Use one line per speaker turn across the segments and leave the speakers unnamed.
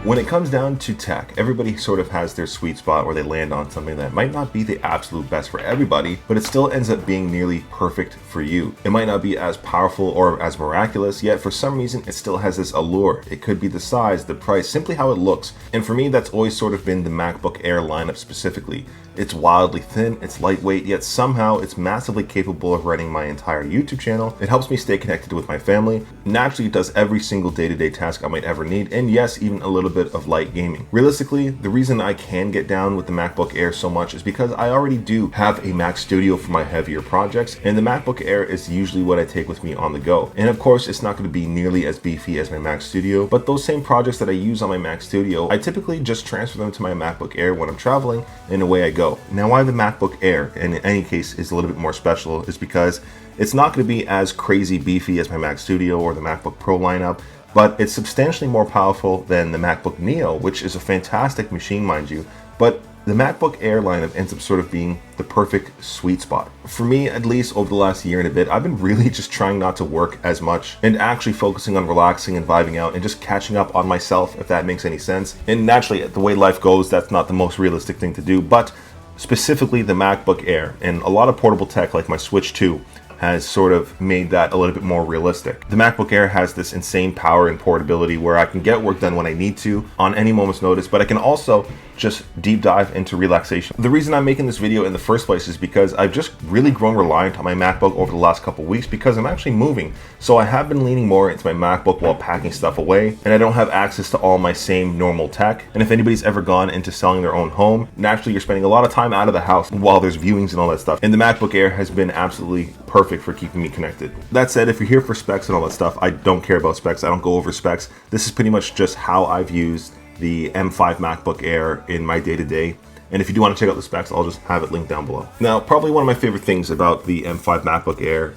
When it comes down to tech, everybody sort of has their sweet spot where they land on something that might not be the absolute best for everybody, but it still ends up being nearly perfect for you. It might not be as powerful or as miraculous, yet for some reason it still has this allure. It could be the size, the price, simply how it looks. And for me, that's always sort of been the MacBook Air lineup specifically. It's wildly thin, it's lightweight, yet somehow it's massively capable of running my entire YouTube channel. It helps me stay connected with my family. Naturally, it does every single day-to-day task I might ever need, and yes, even a little bit of light gaming. Realistically, the reason I can get down with the MacBook Air so much is because I already do have a Mac Studio for my heavier projects, and the MacBook Air is usually what I take with me on the go. And of course, it's not going to be nearly as beefy as my Mac Studio, but those same projects that I use on my Mac Studio, I typically just transfer them to my MacBook Air when I'm traveling, and away I go. Now, why the MacBook Air, and in any case, is a little bit more special is because it's not going to be as crazy beefy as my Mac Studio or the MacBook Pro lineup, but it's substantially more powerful than the MacBook Neo, which is a fantastic machine, mind you, but the MacBook Air lineup ends up sort of being the perfect sweet spot. For me, at least over the last year and a bit, I've been really just trying not to work as much and actually focusing on relaxing and vibing out and just catching up on myself, if that makes any sense. And naturally, the way life goes, that's not the most realistic thing to do, but specifically the MacBook Air and a lot of portable tech like my Switch 2 has sort of made that a little bit more realistic. The MacBook Air has this insane power and portability where I can get work done when I need to on any moment's notice, but I can also just deep dive into relaxation. The reason I'm making this video in the first place is because I've just really grown reliant on my MacBook over the last couple weeks because I'm actually moving. So I have been leaning more into my MacBook while packing stuff away, and I don't have access to all my same normal tech. And if anybody's ever gone into selling their own home, naturally you're spending a lot of time out of the house while there's viewings and all that stuff. And the MacBook Air has been absolutely perfect for keeping me connected. That said, if you're here for specs and all that stuff, I don't care about specs. I don't go over specs. This is pretty much just how I've used the M5 MacBook Air in my day-to-day. And if you do want to check out the specs, I'll just have it linked down below. Now, probably one of my favorite things about the M5 MacBook Air,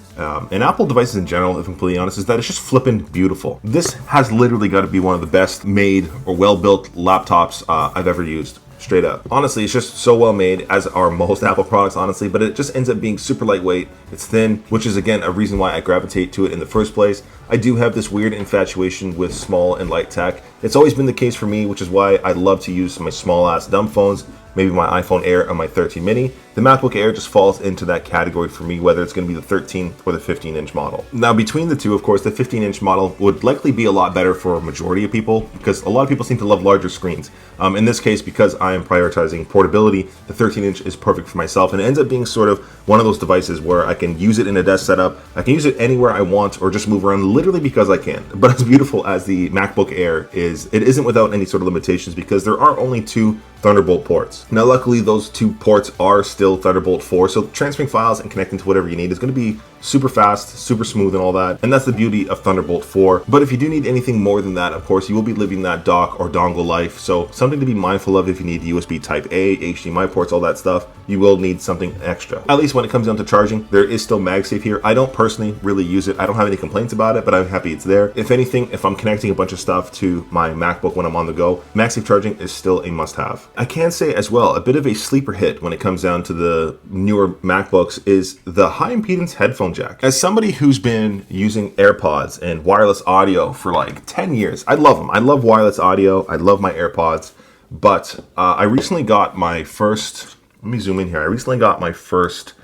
and Apple devices in general, if I'm completely honest, is that it's just flippin' beautiful. This has literally got to be one of the best made or well-built laptops I've ever used. Straight up. Honestly, it's just so well made, as are most Apple products, honestly, but it just ends up being super lightweight. It's thin, which is again a reason why I gravitate to it in the first place. I do have this weird infatuation with small and light tech. It's always been the case for me, which is why I love to use my small ass dumb phones, maybe my iPhone Air or my 13 mini. The MacBook Air just falls into that category for me, whether it's going to be the 13 or the 15-inch model. Now, between the two, of course, the 15-inch model would likely be a lot better for a majority of people because a lot of people seem to love larger screens. In this case, because I am prioritizing portability, the 13-inch is perfect for myself, and it ends up being sort of one of those devices where I can use it in a desk setup, I can use it anywhere I want, or just move around literally because I can. But as beautiful as the MacBook Air is, it isn't without any sort of limitations because there are only 2 Thunderbolt ports. Now, luckily, those 2 ports are still Thunderbolt 4, so transferring files and connecting to whatever you need is going to be super fast, super smooth and all that, and that's the beauty of Thunderbolt 4. But if you do need anything more than that, of course, you will be living that dock or dongle life, so something to be mindful of if you need USB Type-A, HDMI ports, all that stuff, you will need something extra. At least when it comes down to charging, there is still MagSafe here. I don't personally really use it. I don't have any complaints about it, but I'm happy it's there. If anything, if I'm connecting a bunch of stuff to my MacBook when I'm on the go, MagSafe charging is still a must-have. I can say as well, a bit of a sleeper hit when it comes down to the newer MacBooks is the high impedance headphone jack. As somebody who's been using AirPods and wireless audio for like 10 years, I love them. I love wireless audio. I love my AirPods, but I recently got my first, let me zoom in here. I recently got my first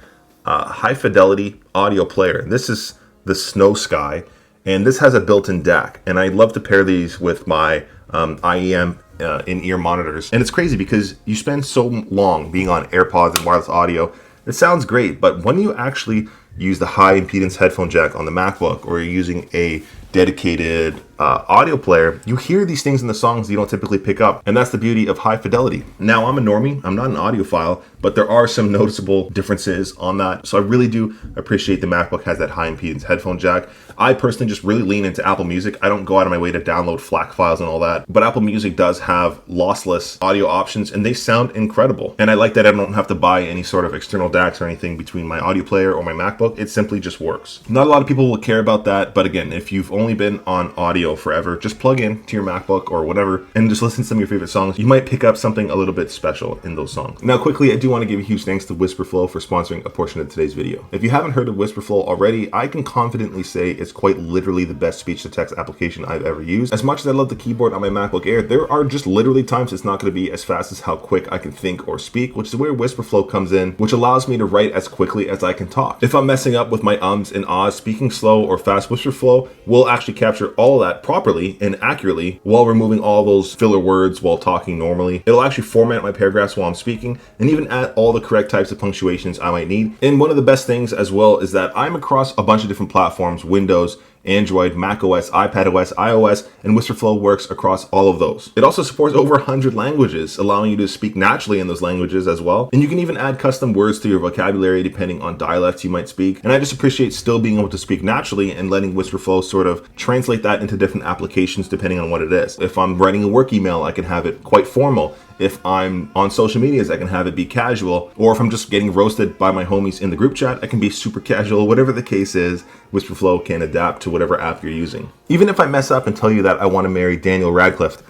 high fidelity audio player. This is the Snow Sky, and this has a built-in DAC, and I love to pair these with my IEM in-ear monitors. And it's crazy because you spend so long being on AirPods and wireless audio, it sounds great, but when you actually use the high impedance headphone jack on the MacBook, or you're using a dedicated audio player, you hear these things in the songs you don't typically pick up, and that's the beauty of high fidelity. Now, I'm a normie, I'm not an audiophile, but there are some noticeable differences on that, so I really do appreciate the MacBook has that high impedance headphone jack. I personally just really lean into Apple Music. I don't go out of my way to download FLAC files and all that, but Apple Music does have lossless audio options, and they sound incredible. And I like that I don't have to buy any sort of external DACs or anything between my audio player or my MacBook. It simply just works. Not a lot of people will care about that, but again, if you've only been on audio audio forever. Just plug in to your MacBook or whatever and just listen to some of your favorite songs. You might pick up something a little bit special in those songs. Now, quickly, I do want to give a huge thanks to Wispr for sponsoring a portion of today's video. If you haven't heard of Wispr already, I can confidently say it's quite literally the best speech-to-text application I've ever used. As much as I love the keyboard on my MacBook Air, there are just literally times it's not going to be as fast as how quick I can think or speak, which is where Wispr comes in, which allows me to write as quickly as I can talk. If I'm messing up with my ums and ahs, speaking slow or fast, Wispr will actually capture all of that properly and accurately while removing all those filler words while talking normally. It'll actually format my paragraphs while I'm speaking and even add all the correct types of punctuations I might need. And one of the best things as well is that I'm across a bunch of different platforms: Windows, Android, macOS, iPadOS, iOS, and Wispr works across all of those. It also supports over 100 languages, allowing you to speak naturally in those languages as well. And you can even add custom words to your vocabulary depending on dialects you might speak. And I just appreciate still being able to speak naturally and letting Wispr sort of translate that into different applications depending on what it is. If I'm writing a work email, I can have it quite formal. If I'm on social medias, I can have it be casual. Or if I'm just getting roasted by my homies in the group chat, I can be super casual. Whatever the case is, Wispr can adapt to whatever app you're using. Even if I mess up and tell you that I want to marry Daniel Radcliffe,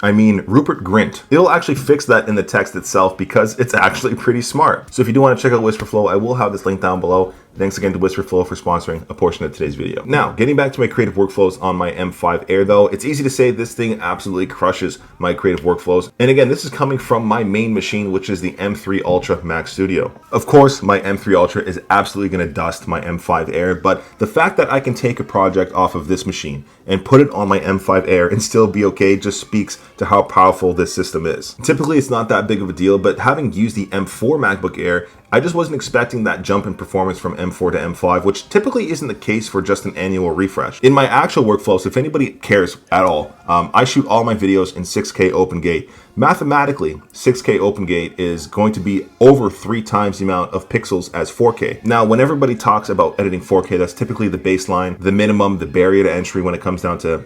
Rupert Grint, it'll actually fix that in the text itself because it's actually pretty smart. So if you do want to check out Wispr, I will have this link down below. Thanks again to Wispr for sponsoring a portion of today's video. Now, getting back to my creative workflows on my M5 Air though, it's easy to say this thing absolutely crushes my creative workflows. And again, this is coming from my main machine, which is the M3 Ultra Mac Studio. Of course, my M3 Ultra is absolutely going to dust my M5 Air, but the fact that I can take a project off of this machine and put it on my M5 Air and still be okay just speaks to how powerful this system is. Typically, it's not that big of a deal, but having used the M4 MacBook Air, I just wasn't expecting that jump in performance from M4 to M5, which typically isn't the case for just an annual refresh. In my actual workflows, if anybody cares at all, I shoot all my videos in 6K OpenGate. Mathematically, 6K OpenGate is going to be over 3 times the amount of pixels as 4K. Now, when everybody talks about editing 4K, that's typically the baseline, the minimum, the barrier to entry when it comes down to,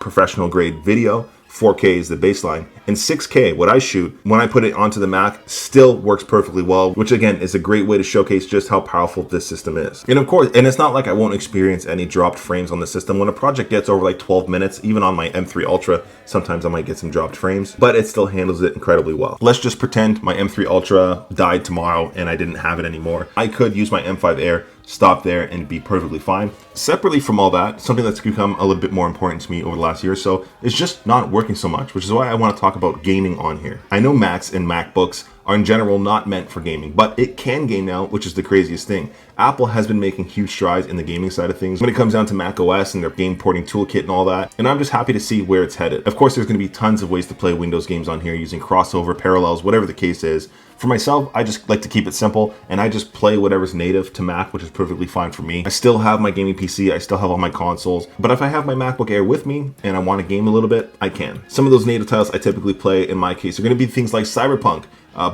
professional grade video. 4K is the baseline. And 6K, what I shoot, when I put it onto the Mac, still works perfectly well, which again is a great way to showcase just how powerful this system is. And of course, and it's not like I won't experience any dropped frames on the system. When a project gets over like 12 minutes, even on my M3 Ultra, sometimes I might get some dropped frames, but it still handles it incredibly well. Let's just pretend my M3 Ultra died tomorrow and I didn't have it anymore. I could use my M5 Air, stop there, and be perfectly fine. Separately from all that, something that's become a little bit more important to me over the last year or so is just not working so much, which is why I want to talk about gaming on here. I know Macs and MacBooks are in general not meant for gaming, but it can game now, which is the craziest thing. Apple has been making huge strides in the gaming side of things when it comes down to Mac OS and their game porting toolkit and all that, and I'm just happy to see where it's headed. Of course, there's going to be tons of ways to play Windows games on here using crossover, parallels, whatever the case is. For myself, I just like to keep it simple, and I just play whatever's native to Mac, which is perfectly fine for me. I still have my gaming PC, I still have all my consoles, but if I have my MacBook Air with me and I want to game a little bit, I can. Some of those native titles I typically play, in my case, are going to be things like Cyberpunk,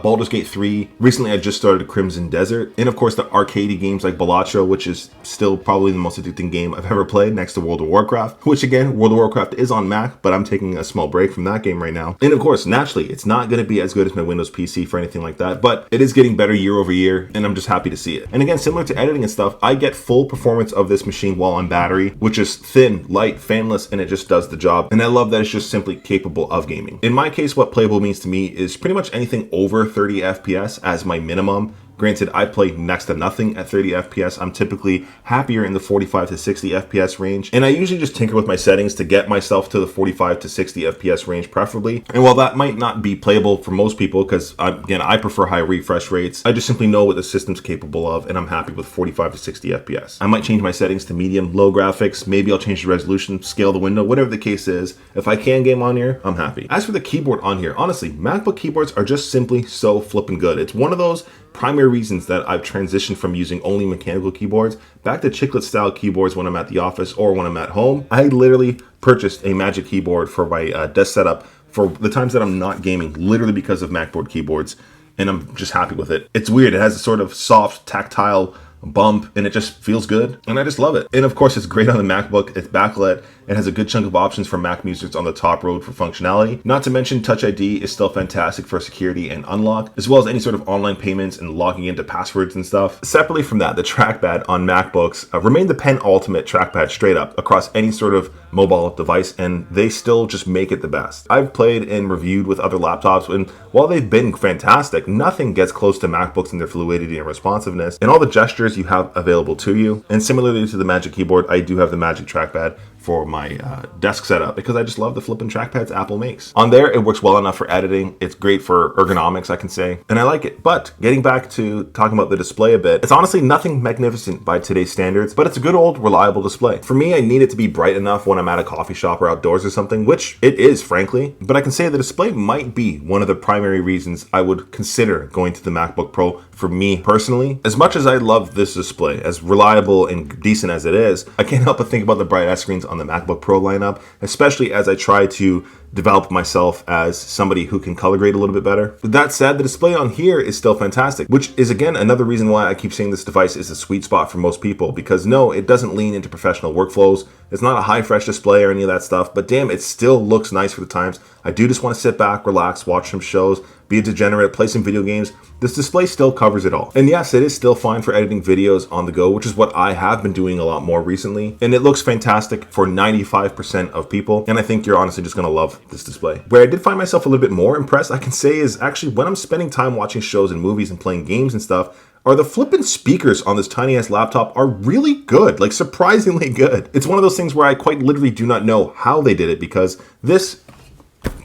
Baldur's Gate 3. Recently, I just started Crimson Desert. And of course, the arcadey games like Balatro, which is still probably the most addicting game I've ever played next to World of Warcraft, which again, World of Warcraft is on Mac, but I'm taking a small break from that game right now. And of course, naturally, it's not going to be as good as my Windows PC for anything like that, but it is getting better year over year, and I'm just happy to see it. And again, similar to editing and stuff, I get full performance of this machine while on battery, which is thin, light, fanless, and it just does the job. And I love that it's just simply capable of gaming. In my case, what playable means to me is pretty much anything over 30 FPS as my minimum. Granted, I play next to nothing at 30 FPS. I'm typically happier in the 45 to 60 FPS range. And I usually just tinker with my settings to get myself to the 45 to 60 FPS range preferably. And while that might not be playable for most people, because again, I prefer high refresh rates, I just simply know what the system's capable of, and I'm happy with 45 to 60 FPS. I might change my settings to medium, low graphics. Maybe I'll change the resolution, scale the window, whatever the case is. If I can game on here, I'm happy. As for the keyboard on here, honestly, MacBook keyboards are just simply so flippin' good. It's one of those primary reasons that I've transitioned from using only mechanical keyboards back to chiclet style keyboards when I'm at the office or when I'm at home. I literally purchased a Magic keyboard for my desk setup for the times that I'm not gaming, literally because of MacBook keyboards, and I'm just happy with it. It's weird. It has a sort of soft, tactile bump, and it just feels good, and I just love it. And of course, it's great on the MacBook. It's backlit. It has a good chunk of options for Mac users on the top row for functionality. Not to mention, TouchID is still fantastic for security and unlock, as well as any sort of online payments and logging into passwords and stuff. Separately from that, the trackpad on MacBooks remain the penultimate trackpad straight up across any sort of mobile device, and they still just make it the best. I've played and reviewed with other laptops, and while they've been fantastic, nothing gets close to MacBooks in their fluidity and responsiveness and all the gestures you have available to you. And similarly to the Magic Keyboard, I do have the Magic Trackpad for my desk setup because I just love the flipping trackpads Apple makes. On there, it works well enough for editing. It's great for ergonomics, I can say, and I like it. But getting back to talking about the display a bit, it's honestly nothing magnificent by today's standards, but it's a good old reliable display. For me, I need it to be bright enough when I'm at a coffee shop or outdoors or something, which it is, frankly. But I can say the display might be one of the primary reasons I would consider going to the MacBook Pro for me personally. As much as I love this display, as reliable and decent as it is, I can't help but think about the bright ass screens on the MacBook Pro lineup, especially as I try to develop myself as somebody who can color grade a little bit better. With that said, the display on here is still fantastic, which is again another reason why I keep saying this device is a sweet spot for most people, because no, it doesn't lean into professional workflows. It's not a high fresh display or any of that stuff, but damn, it still looks nice for the times. I do just want to sit back, relax, watch some shows, be a degenerate, play some video games. This display still covers it all. And yes, it is still fine for editing videos on the go, which is what I have been doing a lot more recently. And it looks fantastic for 95% of people. And I think you're honestly just gonna love this display. Where I did find myself a little bit more impressed, I can say, is actually when I'm spending time watching shows and movies and playing games and stuff, are the flippin' speakers on this tiny ass laptop are really good, like surprisingly good. It's one of those things where I quite literally do not know how they did it, because this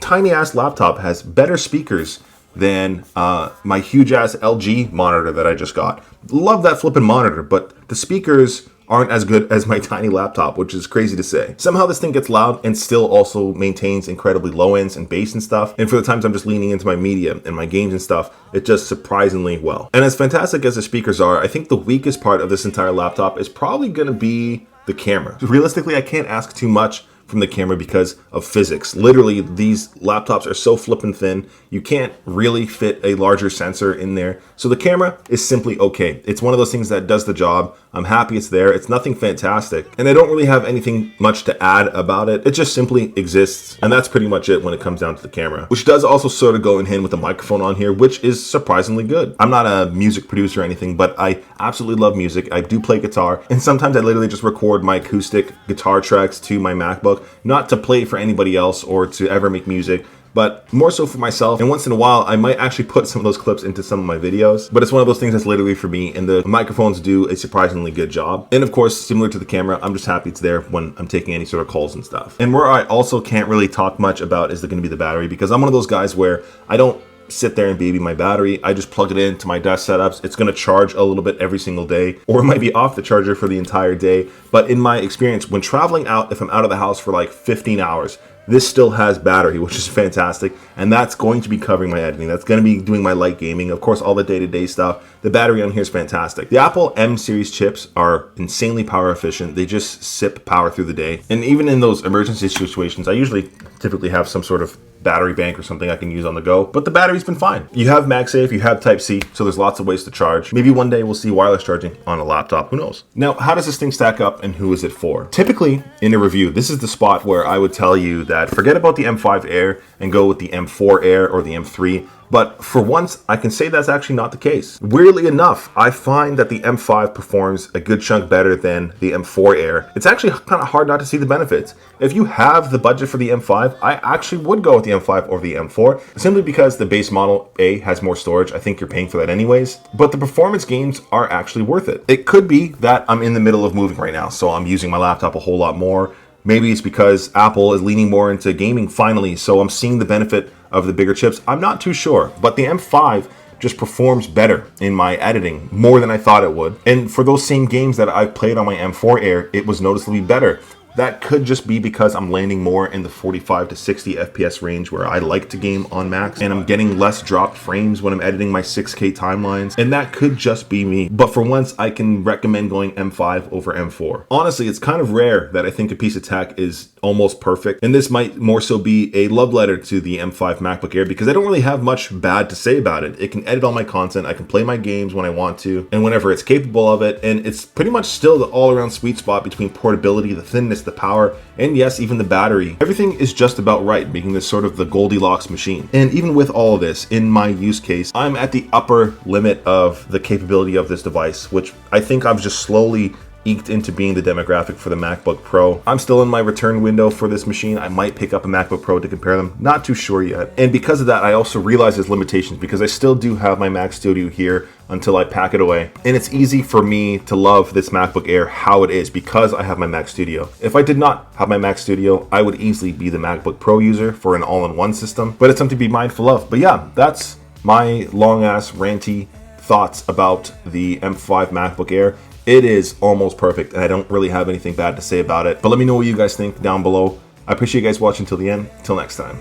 tiny ass laptop has better speakers than my huge ass LG monitor that I just got. Love that flippin' monitor, but the speakers aren't as good as my tiny laptop, which is crazy to say. Somehow this thing gets loud and still also maintains incredibly low ends and bass and stuff. And for the times I'm just leaning into my media and my games and stuff, it does surprisingly well. And as fantastic as the speakers are, I think the weakest part of this entire laptop is probably gonna be the camera. Realistically, I can't ask too much from the camera because of physics. Literally, these laptops are so flippin' thin, you can't really fit a larger sensor in there. So the camera is simply okay. It's one of those things that does the job. I'm happy it's there. It's nothing fantastic, and I don't really have anything much to add about it. It just simply exists, and that's pretty much it when it comes down to the camera, which does also sort of go in hand with the microphone on here, which is surprisingly good. I'm not a music producer or anything, but I absolutely love music. I do play guitar, and sometimes I literally just record my acoustic guitar tracks to my MacBook, not to play for anybody else or to ever make music, but more so for myself. And once in a while, I might actually put some of those clips into some of my videos, but it's one of those things that's literally for me, and the microphones do a surprisingly good job. And of course, similar to the camera, I'm just happy it's there when I'm taking any sort of calls and stuff. And where I also can't really talk much about is going to be the battery, because I'm one of those guys where I don't sit there and baby my battery. I just plug it into my desk setups. It's going to charge a little bit every single day, or it might be off the charger for the entire day. But in my experience, when traveling out, if I'm out of the house for like 15 hours, this still has battery, which is fantastic, and that's going to be covering my editing. That's going to be doing my light gaming, of course, all the day-to-day stuff. The battery on here is fantastic. The Apple M series chips are insanely power efficient. They just sip power through the day. And even in those emergency situations, I usually typically have some sort of battery bank or something I can use on the go, but the battery's been fine. You have MagSafe, you have Type-C, so there's lots of ways to charge. Maybe one day we'll see wireless charging on a laptop, who knows? Now, how does this thing stack up and who is it for? Typically, in a review, this is the spot where I would tell you that forget about the M5 Air and go with the M4 Air or the M3. But for once, I can say that's actually not the case. Weirdly enough, I find that the M5 performs a good chunk better than the M4 Air. It's actually kind of hard not to see the benefits. If you have the budget for the M5, I actually would go with the M5 or the M4, simply because the base model, A, has more storage. I think you're paying for that anyways. But the performance gains are actually worth it. It could be that I'm in the middle of moving right now, so I'm using my laptop a whole lot more. Maybe it's because Apple is leaning more into gaming finally, so I'm seeing the benefit of the bigger chips. I'm not too sure, but the M5 just performs better in my editing, more than I thought it would. And for those same games that I've played on my M4 Air, it was noticeably better. That could just be because I'm landing more in the 45 to 60 FPS range where I like to game on Macs, and I'm getting less dropped frames when I'm editing my 6K timelines, and that could just be me. But for once, I can recommend going M5 over M4. Honestly, it's kind of rare that I think a piece of tech is almost perfect, and this might more so be a love letter to the M5 MacBook Air because I don't really have much bad to say about it. It can edit all my content, I can play my games when I want to, and whenever it's capable of it, and it's pretty much still the all-around sweet spot between portability, the thinness, the power, and yes, even the battery. Everything is just about right, making this sort of the Goldilocks machine. And even with all of this, in my use case, I'm at the upper limit of the capability of this device, which I think I've just slowly eked into being the demographic for the MacBook Pro. I'm still in my return window for this machine. I might pick up a MacBook Pro to compare them. Not too sure yet. And because of that, I also realize there's limitations because I still do have my Mac Studio here until I pack it away. And it's easy for me to love this MacBook Air how it is because I have my Mac Studio. If I did not have my Mac Studio, I would easily be the MacBook Pro user for an all-in-one system, but it's something to be mindful of. But yeah, that's my long-ass ranty thoughts about the M5 MacBook Air. It is almost perfect, and I don't really have anything bad to say about it. But let me know what you guys think down below. I appreciate you guys watching till the end. Till next time.